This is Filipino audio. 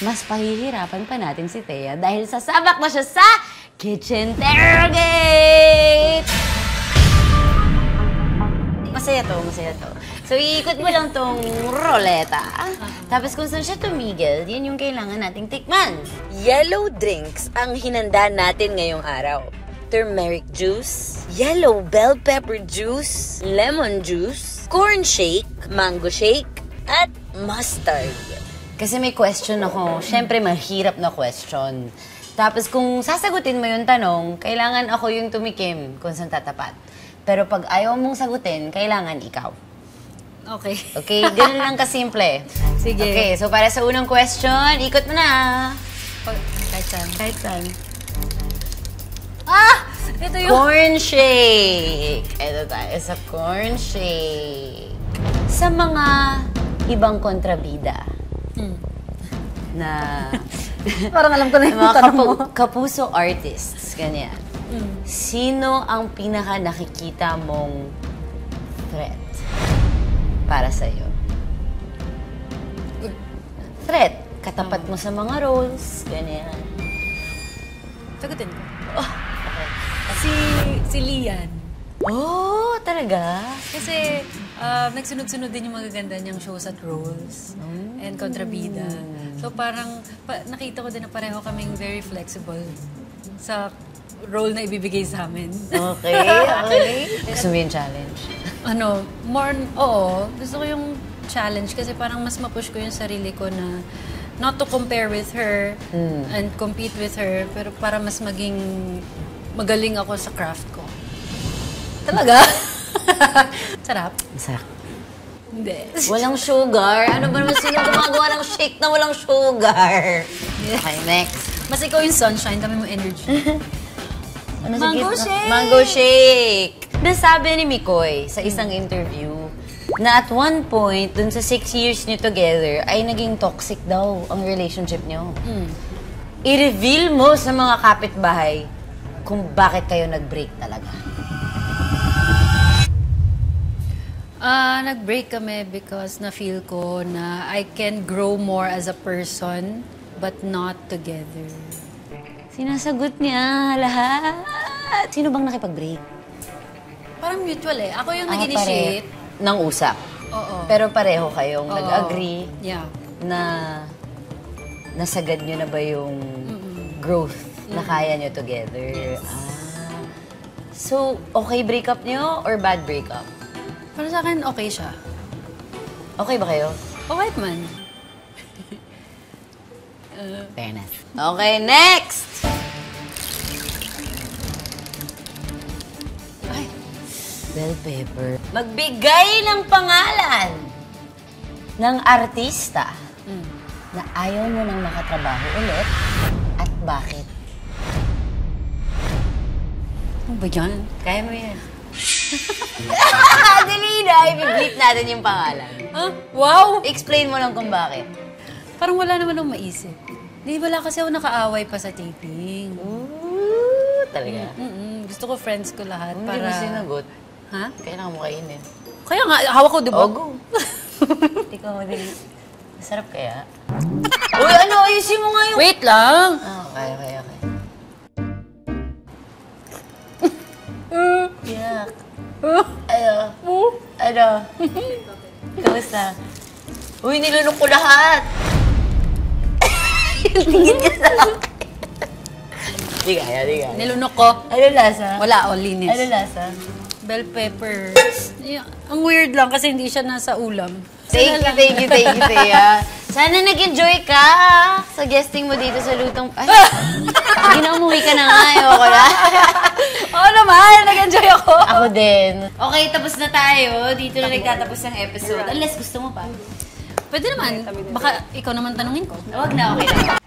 mas pahihirapan pa natin si Thea dahil sasabak na siya sa Kitchen Interrogate! Masaya to, masaya to. So, iikot mo lang tong roleta. Tapos kung saan siya tumigil, yan yung kailangan nating tikman. Yellow drinks ang hinanda natin ngayong araw. Turmeric juice, yellow bell pepper juice, lemon juice, corn shake, mango shake, at mustard. Kasi may question ako. Siyempre, mahirap na question. Tapos kung sasagutin mo yung tanong, kailangan ako yung tumikim kung saan tatapat. Pero pag ayaw mong sagutin, kailangan ikaw. Okay. Okay? Ganun lang kasimple. Sige. Okay, so para sa unang question, ikot mo na. Kahit saan. Kahit saan. Ah! Ito yung... Corn shake. Ito tayo sa corn shake. Sa mga ibang kontrabida na... Parang alam ko na yung mga tanong mo. kapuso artists, ganyan. Sino ang pinaka nakikita mong threat para sa'yo? Threat. Katapat mo sa mga roles, ganyan. Sagutin ko. Oh, Si Lian. oh, talaga? Kasi nagsunod-sunod din yung magaganda niyang shows at roles and kontrabida. So parang nakita ko din na pareho kaming very flexible sa role na ibibigay sa amin. Okay, okay. Gusto mo yung challenge? Gusto ko yung challenge kasi parang mas mapush ko yung sarili ko na not to compare with her and compete with her, pero para mas maging magaling ako sa craft ko. Talaga? Sarap? Masarap. Hindi. Walang sugar? Ano ba naman sino gumagawa ng shake na walang sugar? Okay, next. Mas ikaw yung sunshine, dami mo energy. Ano Mango shake! Mango shake! Nasabi ni Mikoy sa isang interview na at one point, dun sa 6 years niyo together, ay naging toxic daw ang relationship niyo. I-reveal mo sa mga kapitbahay kung bakit kayo nag-break talaga. Nag-break kami because na-feel ko na I can grow more as a person but not together. Sinasagot niya lahat. Sino bang nakipag-break? Parang mutual eh. Ako yung nag-initiate. Nang usap. Oo. Pero pareho kayong nag-agree Yeah. na nasagad nyo na ba yung growth na kaya nyo together? So, okay breakup nyo or bad breakup? Para sa akin, okay siya. Okay ba kayo? Okay man. Fairness. Okay, next! Ay, Bell pepper. Magbigay ng pangalan ng artista na ayaw mo nang makatrabaho ulit at bakit? ano ba yan? Kaya mo yan. Dali na, i-bleep natin yung pangalan. Huh? Wow! Explain mo lang kung bakit. Parang wala naman akong maisip. Di wala kasi ako nakaaway pa sa taping. Ooh, talaga. Gusto ko friends ko lahat Hindi para... mo sinagot. Ha? Kailangan mo kainin. Kaya nga, hawak ko, di ba? Oh, go. Ikaw, madali. Masarap kaya? Uy, ano? Ayusin mo nga yung... Wait lang! Okay. Yak. Ano? Kamusta? Uy, nilunok ko lahat! Yung tingin niya sa akin. Di kaya. Nilunok ko. Ano lasa? Wala, linis. Ano lasa? Bell pepper. Ang weird lang kasi hindi siya nasa ulam. Thank you, Thea. Sana nag-enjoy ka sa guesting mo dito sa Lutong... Ay, hindi na umuwi ka na nga. Ayoko na. Oo naman, nag-enjoy ako. Ako din. Okay, tapos na tayo. Dito na nagtatapos ang episode. Unless gusto mo pa. Pwede naman. Baka ikaw naman tanungin ko. Huwag na, okay na.